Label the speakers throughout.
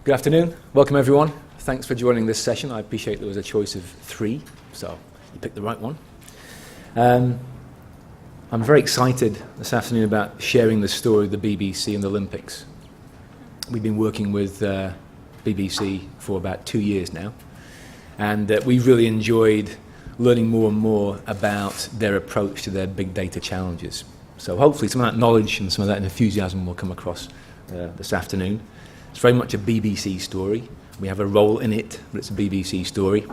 Speaker 1: Good afternoon. Welcome, everyone. Thanks for joining this session. I appreciate there was a choice of 3, so you picked the right one. I'm very excited this afternoon about sharing the story of the BBC and the Olympics. We've been working with BBC for about 2 years now, and we've really enjoyed learning more and more about their approach to their big data challenges. So hopefully some of that knowledge and some of that enthusiasm will come across this afternoon. It's very much a BBC story. We have a role in it, but it's a BBC story.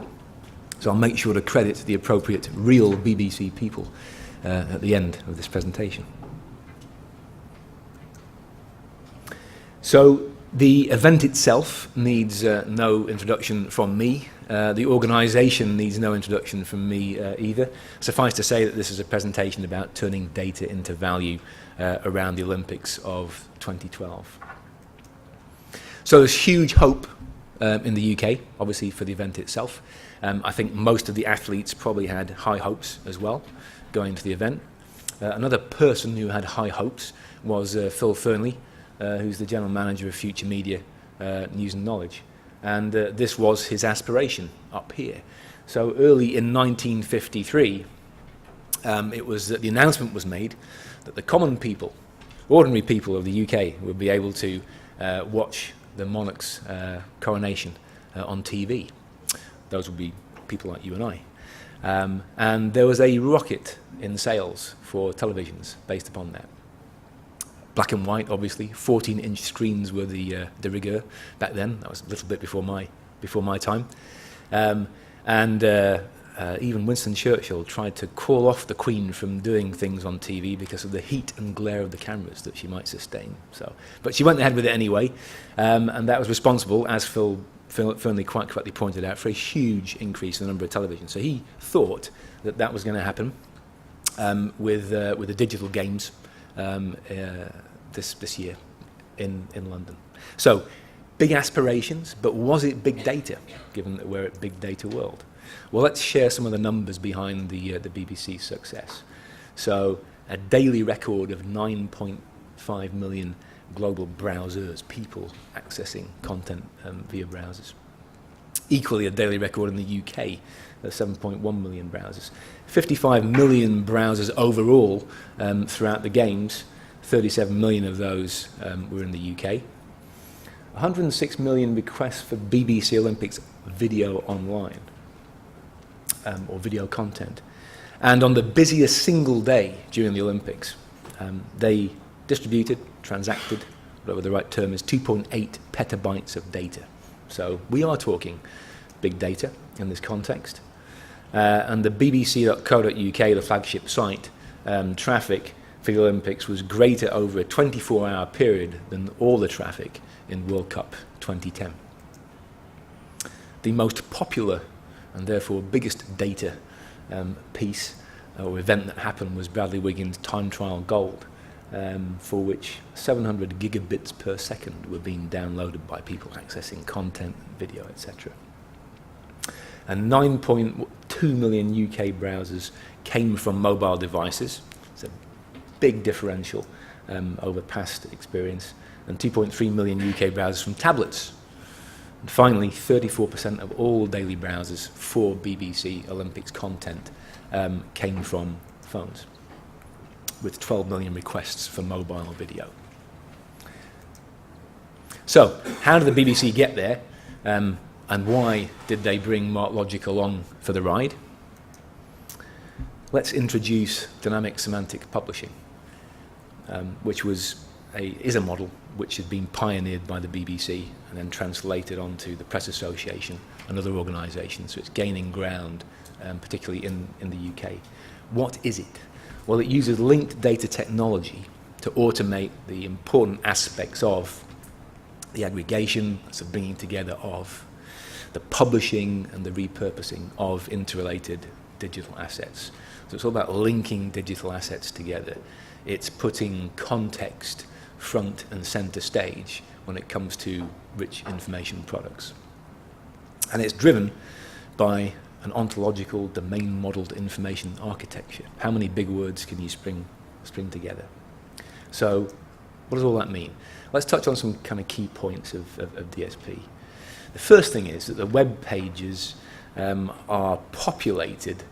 Speaker 1: So I'll make sure to credit the appropriate real BBC people at the end of this presentation. So the event itself needs no introduction from me. The organisation needs no introduction from me either. Suffice to say that this is a presentation about turning data into value around the Olympics of 2012. So there's huge hope in the UK, obviously, for the event itself. I think most of the athletes probably had high hopes as well going to the event. Another person who had high hopes was Phil Fernley, who's the general manager of Future Media News and Knowledge. And this was his aspiration up here. So early in 1953, it was that the announcement was made that the common people, ordinary people of the UK, would be able to watch the monarch's coronation on TV. Those would be people like you and I. And there was a rocket in sales for televisions based upon that. Black and white, obviously. 14-inch screens were the rigueur back then. That was a little bit before my time. Even Winston Churchill tried to call off the Queen from doing things on TV because of the heat and glare of the cameras that she might sustain. But she went ahead with it anyway, and that was responsible, as Phil Fernley quite correctly pointed out, for a huge increase in the number of televisions. So he thought that that was going to happen with the digital games this year in London. So big aspirations, but was it big data, given that we're at big data world? Well, let's share some of the numbers behind the BBC's success. So a daily record of 9.5 million global browsers, people accessing content via browsers. Equally, a daily record in the UK, 7.1 million browsers. 55 million browsers overall throughout the games. 37 million of those were in the UK. 106 million requests for BBC Olympics video online, or video content. And on the busiest single day during the Olympics, they distributed, transacted, whatever the right term is, 2.8 petabytes of data. So we are talking big data in this context. And the bbc.co.uk, the flagship site, traffic for the Olympics was greater over a 24-hour period than all the traffic in World Cup 2010. The most popular and therefore biggest data piece or event that happened was Bradley Wiggins' time trial gold, for which 700 gigabits per second were being downloaded by people accessing content, video, etc. And 9.2 million UK browsers came from mobile devices. It's a big differential over past experience. And 2.3 million UK browsers from tablets. And finally, 34% of all daily browsers for BBC Olympics content came from phones, with 12 million requests for mobile video. So, how did the BBC get there, and why did they bring MarkLogic along for the ride? Let's introduce dynamic semantic publishing, which is a model which had been pioneered by the BBC and then translated onto the Press Association and other organisations. So it's gaining ground, particularly in the UK. What is it? Well, it uses linked data technology to automate the important aspects of the aggregation, so bringing together of the publishing and the repurposing of interrelated digital assets. So it's all about linking digital assets together. It's putting context front and center stage when it comes to rich information products. And it's driven by an ontological, domain-modeled information architecture. How many big words can you spring together? So What does all that mean? Let's touch on some kind of key points of DSP. The first thing is that the web pages are populated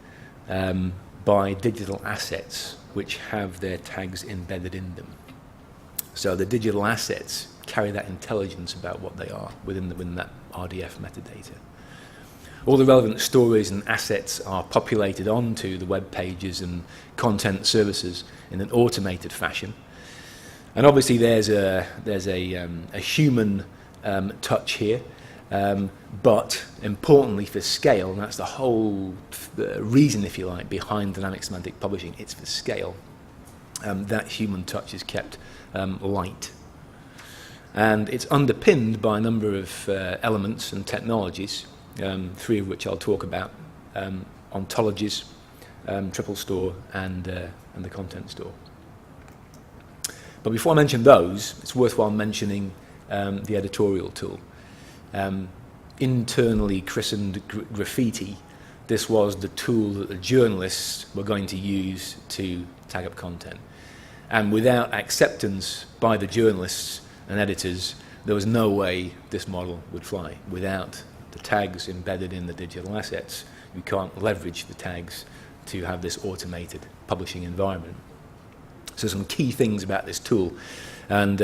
Speaker 1: by digital assets which have their tags embedded in them. So the digital assets carry that intelligence about what they are within that RDF metadata. All the relevant stories and assets are populated onto the web pages and content services in an automated fashion. And obviously there's a human touch here, but importantly for scale, and that's the whole reason, if you like, behind dynamic semantic publishing, it's for scale. That human touch is kept light. And it's underpinned by a number of elements and technologies, three of which I'll talk about: ontologies, triple store, and the content store. But before I mention those, it's worthwhile mentioning the editorial tool. Internally christened graffiti, this was the tool that the journalists were going to use to tag up content. And without acceptance by the journalists and editors, there was no way this model would fly. Without the tags embedded in the digital assets, you can't leverage the tags to have this automated publishing environment. So some key things about this tool, and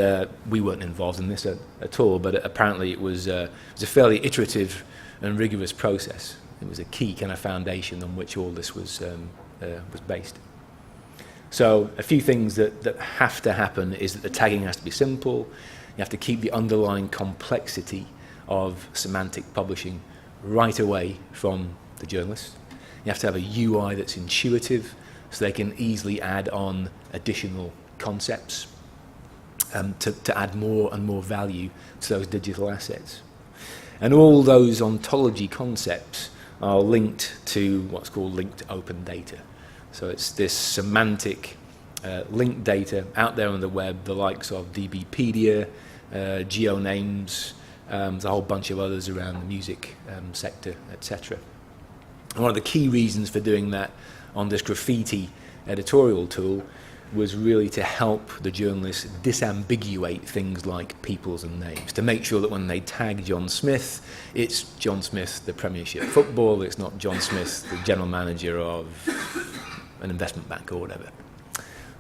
Speaker 1: we weren't involved in this at all, but apparently it was a fairly iterative and rigorous process. It was a key kind of foundation on which all this was based. So a few things that have to happen is that the tagging has to be simple. You have to keep the underlying complexity of semantic publishing right away from the journalist. You have to have a UI that's intuitive, so they can easily add on additional concepts to add more and more value to those digital assets. And all those ontology concepts are linked to what's called linked open data. So it's this semantic linked data out there on the web, the likes of DBpedia, GeoNames, there's a whole bunch of others around the music sector, etc. And one of the key reasons for doing that on this graffiti editorial tool was really to help the journalists disambiguate things like peoples and names, to make sure that when they tag John Smith, it's John Smith, the Premiership football, it's not John Smith, the general manager of an investment bank or whatever.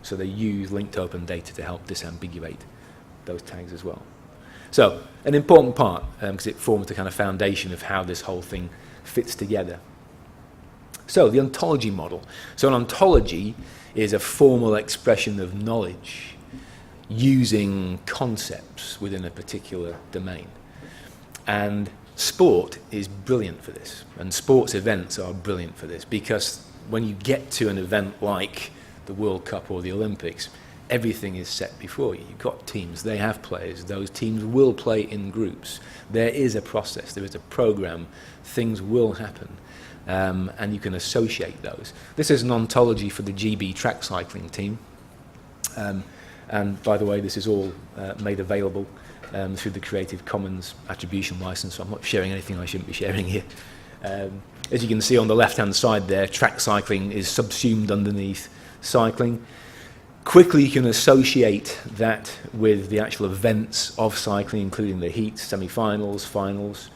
Speaker 1: So they use linked open data to help disambiguate those tags as well. So an important part, because it forms the kind of foundation of how this whole thing fits together. So the ontology model. So an ontology is a formal expression of knowledge using concepts within a particular domain. And sport is brilliant for this, and sports events are brilliant for this, because when you get to an event like the World Cup or the Olympics, everything is set before you. You've got teams, they have players, those teams will play in groups. There is a process, there is a program, things will happen. And you can associate those. This is an ontology for the GB track cycling team. And by the way, this is all made available through the Creative Commons attribution license, so I'm not sharing anything I shouldn't be sharing here. As you can see on the left-hand side there, track cycling is subsumed underneath cycling. Quickly you can associate that with the actual events of cycling, including the heats, semi-finals, finals.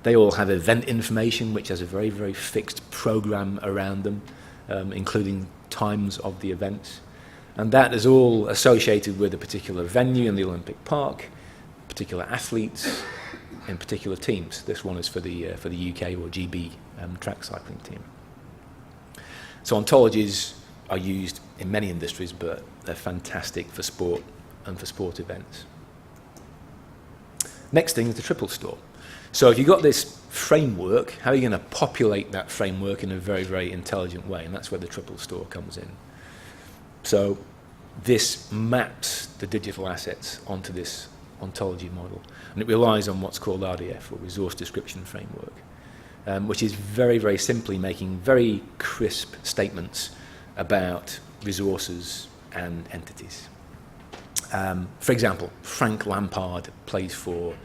Speaker 1: They all have event information, which has a very, very fixed program around them, including times of the events. And that is all associated with a particular venue in the Olympic Park, particular athletes, in particular teams. This one is for the UK or GB track cycling team. So ontologies are used in many industries, but they're fantastic for sport and for sport events. Next thing is the triple store. So if you've got this framework, how are you going to populate that framework in a very, very intelligent way? And that's where the triple store comes in. So this maps the digital assets onto this ontology model. And it relies on what's called RDF, or Resource Description Framework, which is very, very simply making very crisp statements about resources and entities. For example, Frank Lampard plays for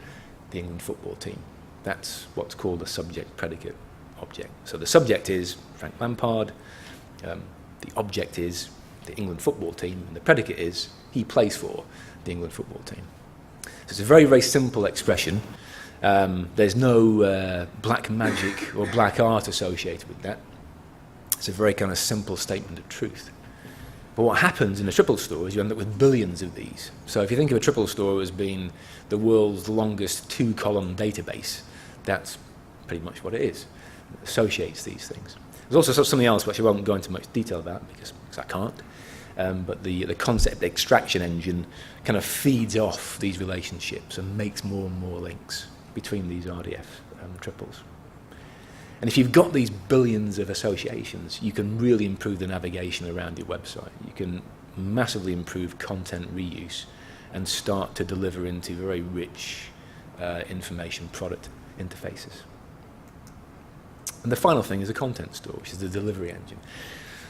Speaker 1: the England football team. That's what's called a subject-predicate object. So the subject is Frank Lampard, the object is the England football team, and the predicate is He plays for the England football team. So it's a very, very simple expression. There's no black magic or black art associated with that. It's a very kind of simple statement of truth. But what happens in a triple store is you end up with billions of these. So if you think of a triple store as being the world's longest 2-column database, that's pretty much what it is. It associates these things. There's also something else which I won't go into much detail about because I can't. But the concept extraction engine kind of feeds off these relationships and makes more and more links between these RDF triples. And if you've got these billions of associations, you can really improve the navigation around your website. You can massively improve content reuse and start to deliver into very rich information product interfaces. And the final thing is a content store, which is the delivery engine.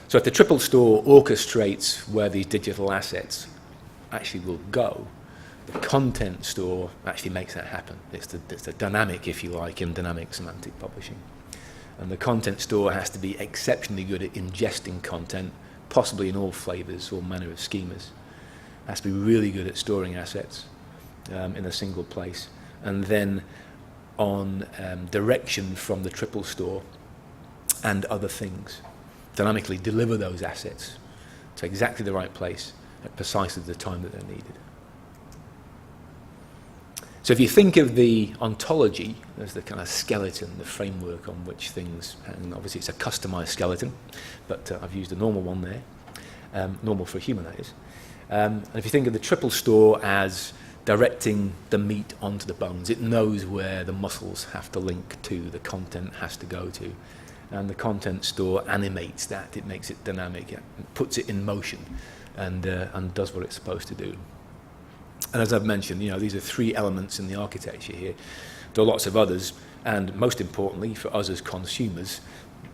Speaker 1: So if the triple store orchestrates where these digital assets actually will go, the content store actually makes that happen. It's the dynamic, if you like, in dynamic semantic publishing. And the content store has to be exceptionally good at ingesting content, possibly in all flavors, all manner of schemas. It has to be really good at storing assets in a single place. And then on direction from the triple store and other things, dynamically deliver those assets to exactly the right place at precisely the time that they're needed. So if you think of the ontology as the kind of skeleton, the framework on which things hang, obviously it's a customized skeleton, but I've used a normal one there, normal for a human that is. And if you think of the triple store as directing the meat onto the bones, it knows where the muscles have to link to, the content has to go to. And the content store animates that, it makes it dynamic, it puts it in motion and does what it's supposed to do. And as I've mentioned, these are 3 elements in the architecture here. There are lots of others, and most importantly, for us as consumers,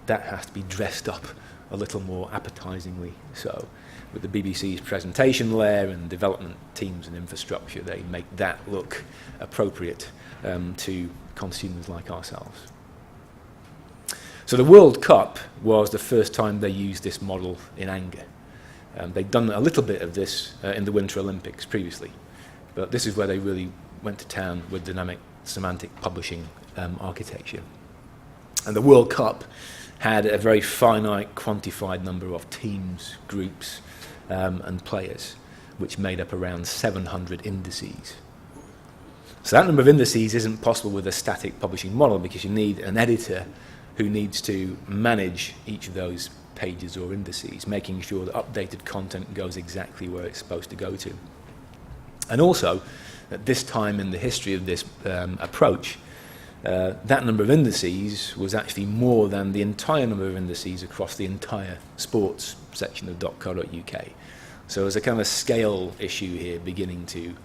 Speaker 1: that has to be dressed up a little more appetizingly so. With the BBC's presentation layer and development teams and infrastructure, they make that look appropriate to consumers like ourselves. So the World Cup was the first time they used this model in anger. They'd done a little bit of this in the Winter Olympics previously, but this is where they really went to town with dynamic semantic publishing architecture. And the World Cup had a very finite, quantified number of teams, groups, and players, which made up around 700 indices. So that number of indices isn't possible with a static publishing model because you need an editor who needs to manage each of those pages or indices, making sure that updated content goes exactly where it's supposed to go to. And also, at this time in the history of this approach, that number of indices was actually more than the entire number of indices across the entire sports section of .co.uk. So there's a kind of scale issue here beginning to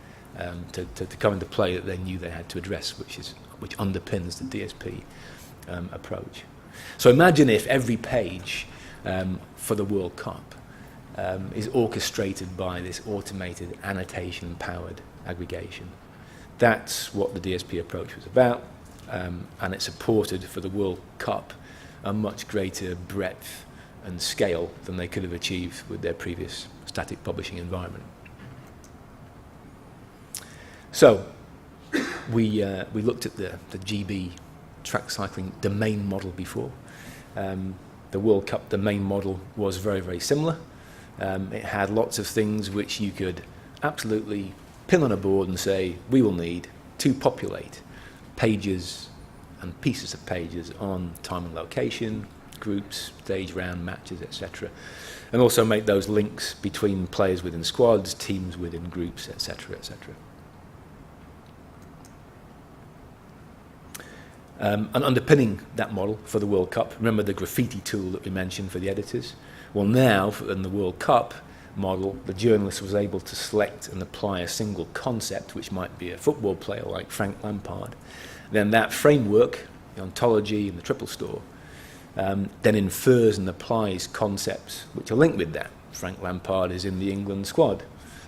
Speaker 1: come into play that they knew they had to address, which underpins the DSP approach. So imagine if every page for the World Cup is orchestrated by this automated annotation-powered aggregation. That's what the DSP approach was about, and it supported for the World Cup a much greater breadth and scale than they could have achieved with their previous static publishing environment. So we looked at the GB track cycling domain model before. The World Cup domain model was very, very similar. It had lots of things which you could absolutely pin on a board and say, we will need to populate pages and pieces of pages on time and location, groups, stage round, matches, etc. And also make those links between players within squads, teams within groups, etc., etc. And underpinning that model for the World Cup, remember the graffiti tool that we mentioned for the editors? Well, now, in the World Cup model, the journalist was able to select and apply a single concept, which might be a football player like Frank Lampard. Then that framework, the ontology and the triple store, then infers and applies concepts which are linked with that. Frank Lampard is in the England squad.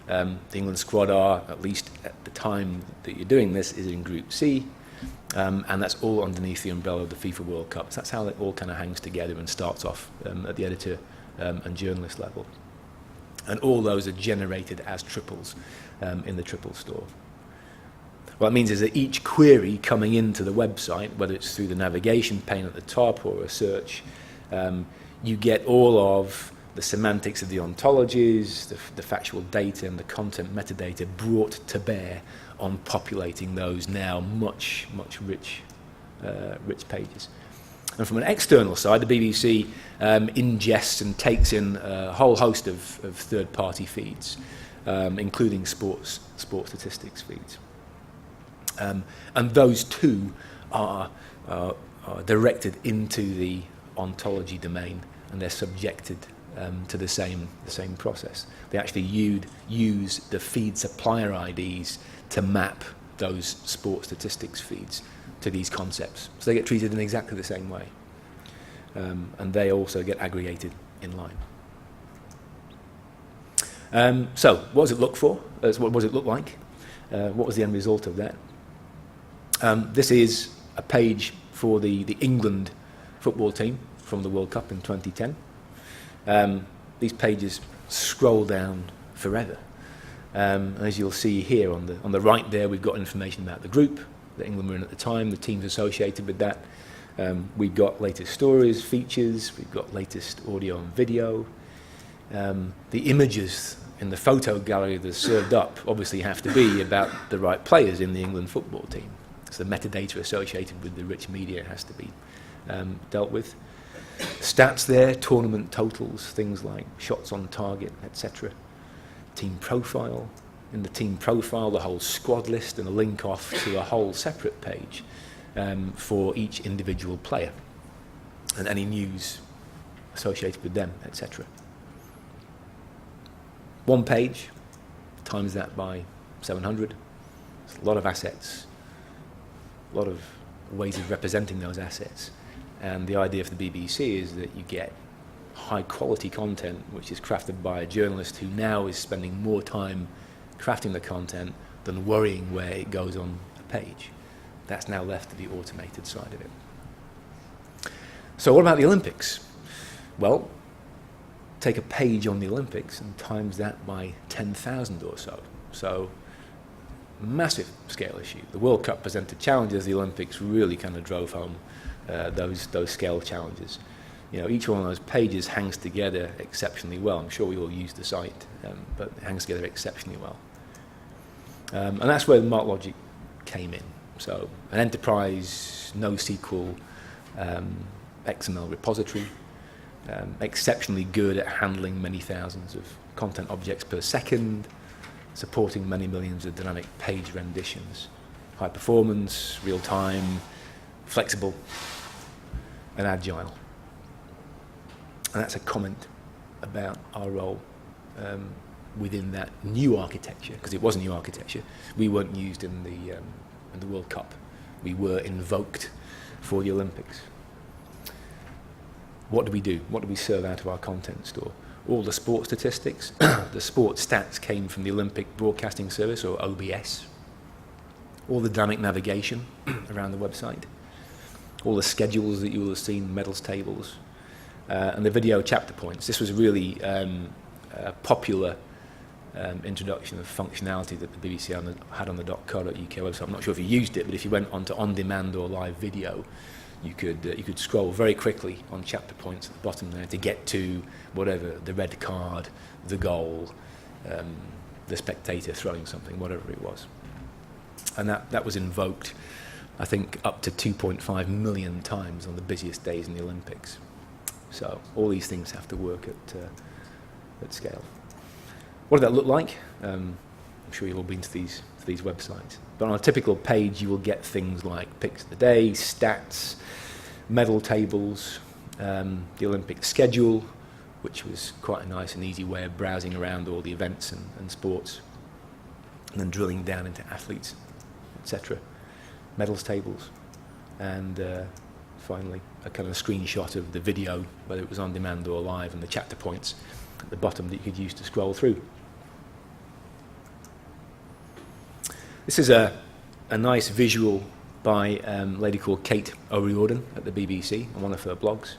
Speaker 1: The England squad are, at least at the time that you're doing this, is in Group C. And that's all underneath the umbrella of the FIFA World Cup. So that's how it all kind of hangs together and starts off at the editor and journalist level. And all those are generated as triples in the triple store. What it means is that each query coming into the website, whether it's through the navigation pane at the top or a search, you get all of the semantics of the ontologies, the factual data and the content metadata brought to bear on populating those now much rich pages. And from an external side, the BBC ingests and takes in a whole host of third-party feeds, including sports statistics feeds. And those too are directed into the ontology domain, and they're subjected to the same process. They actually use the feed supplier IDs to map those sports statistics feeds to these concepts. So they get treated in exactly the same way. And they also get aggregated in line. So what does it look for? What does it look like? What was the end result of that? This is a page for the England football team from the World Cup in 2010. These pages scroll down forever. As you'll see here on the right there, we've got information about the group that England were in at the time, the teams associated with that. We've got latest stories, features, we've got latest audio and video. The images in the photo gallery that's served up obviously have to be about the right players in the England football team. So the metadata associated with the rich media has to be dealt with. Stats there, tournament totals, things like shots on target, etc. Team profile. In the team profile, the whole squad list and a link off to a whole separate page for each individual player and any news associated with them, etc. One page, times that by 700. It's a lot of assets, a lot of ways of representing those assets. And the idea for the BBC is that you get high quality content which is crafted by a journalist who now is spending more time crafting the content than worrying where it goes on a page. That's now left to the automated side of it. So what about the Olympics? Well, take a page on the Olympics and times that by 10,000 or so. So massive scale issue. The World Cup presented challenges, the Olympics really kind of drove home those scale challenges. You know, each one of those pages hangs together exceptionally well. I'm sure we all use the site, but it hangs together exceptionally well. And that's where MarkLogic came in. So an enterprise, NoSQL, XML repository, exceptionally good at handling many thousands of content objects per second, supporting many millions of dynamic page renditions, high performance, real time, flexible, and agile. And that's a comment about our role within that new architecture, because it was a new architecture. We weren't used in the World Cup. We were invoked for the Olympics. What do we do? What do we serve out of our content store? All the sports statistics, the sports stats came from the Olympic Broadcasting Service, or OBS. All the dynamic navigation around the website. All the schedules that you will have seen, medals tables, and the video chapter points. This was really a popular introduction of functionality that the BBC had on the .co.uk website. I'm not sure if you used it, but if you went onto on-demand or live video, you could scroll very quickly on chapter points at the bottom there to get to whatever, the red card, the goal, the spectator throwing something, whatever it was. And that was invoked, I think, up to 2.5 million times on the busiest days in the Olympics. So all these things have to work at scale. What did that look like? I'm sure you've all been to these websites. But on a typical page, you will get things like picks of the day, stats, medal tables, the Olympic schedule, which was quite a nice and easy way of browsing around all the events and sports, and then drilling down into athletes, etc. Medals tables, and finally a kind of screenshot of the video, whether it was on demand or live, and the chapter points at the bottom that you could use to scroll through. This is a nice visual by a lady called Kate O'Riordan at the BBC on one of her blogs.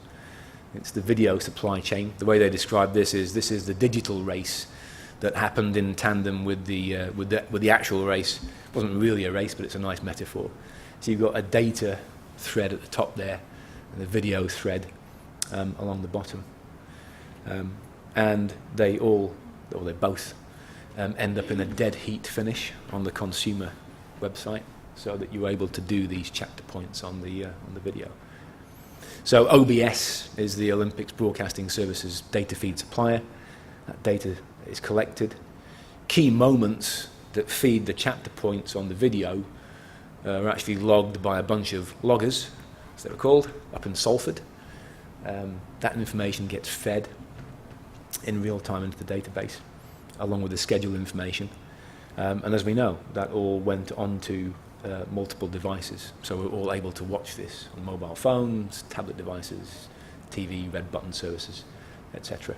Speaker 1: It's the video supply chain. The way they describe this is the digital race that happened in tandem with the actual race. It wasn't really a race, but it's a nice metaphor. So you've got a data thread at the top there, and a video thread along the bottom, and they both end up in a dead heat finish on the consumer website, so that you're able to do these chapter points on the video. So OBS is the Olympics Broadcasting Services data feed supplier. That data is collected. Key moments that feed the chapter points on the video are actually logged by a bunch of loggers, as they were called, up in Salford. That information gets fed in real time into the database, along with the schedule information. And as we know, that all went onto multiple devices. So we're all able to watch this on mobile phones, tablet devices, TV, red button services, etc.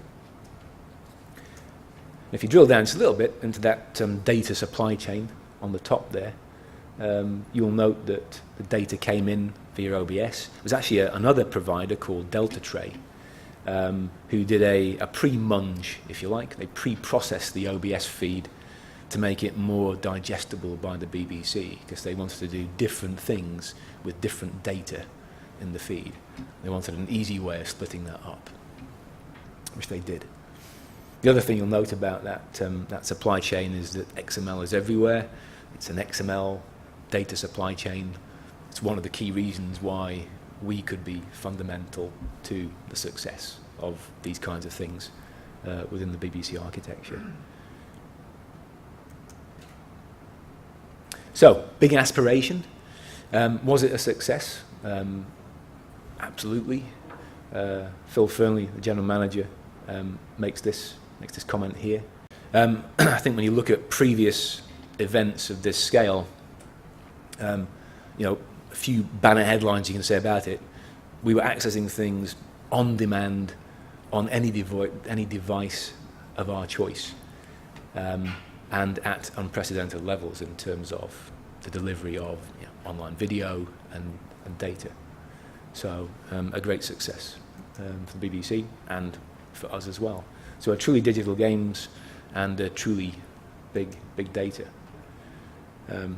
Speaker 1: If you drill down just a little bit into that data supply chain on the top there, you'll note that the data came in via OBS. It was actually another provider called Delta Tray, who did a pre-munge, if you like. They pre-processed the OBS feed to make it more digestible by the BBC, because they wanted to do different things with different data in the feed. They wanted an easy way of splitting that up, which they did. The other thing you'll note about that supply chain is that XML is everywhere. It's an XML data supply chain. It's one of the key reasons why we could be fundamental to the success of these kinds of things within the BBC architecture. So, big aspiration. Was it a success? Absolutely. Phil Fernley, the general manager, makes this comment here. I think when you look at previous events of this scale, a few banner headlines you can say about it. We were accessing things on demand on any device of our choice, and at unprecedented levels in terms of the delivery of online video and data. So a great success for the BBC and for us as well. So a truly digital games and a truly big data. A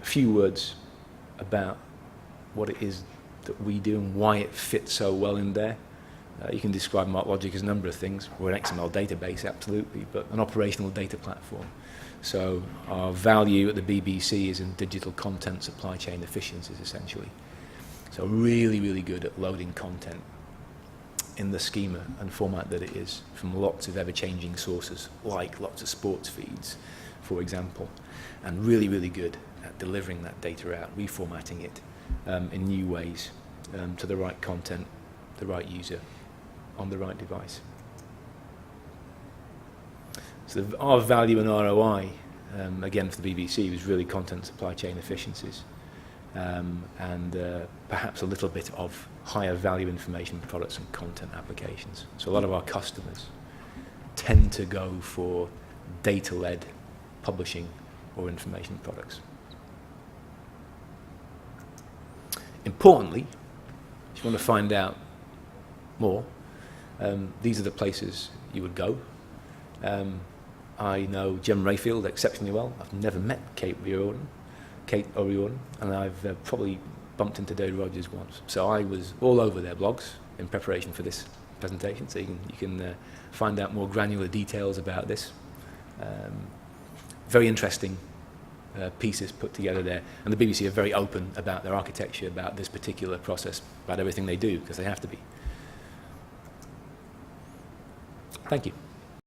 Speaker 1: few words about what it is that we do and why it fits so well in there. You can describe MarkLogic as a number of things. We're an XML database, absolutely, but an operational data platform. So our value at the BBC is in digital content supply chain efficiencies, essentially. So really good at loading content in the schema and format that it is from lots of ever-changing sources, like lots of sports feeds, for example, and really good at delivering that data out, reformatting it in new ways to the right content, the right user, on the right device. So our value and ROI, again for the BBC, was really content supply chain efficiencies, and perhaps a little bit of higher value information products and content applications. So a lot of our customers tend to go for data-led publishing or information products. Importantly, if you want to find out more, these are the places you would go. I know Jim Rayfield exceptionally well. I've never met Kate O'Riordan, and I've probably bumped into David Rogers once. So I was all over their blogs in preparation for this presentation, so you can find out more granular details about this. Very interesting pieces put together there, and the BBC are very open about their architecture, about this particular process, about everything they do, because they have to be. Thank you.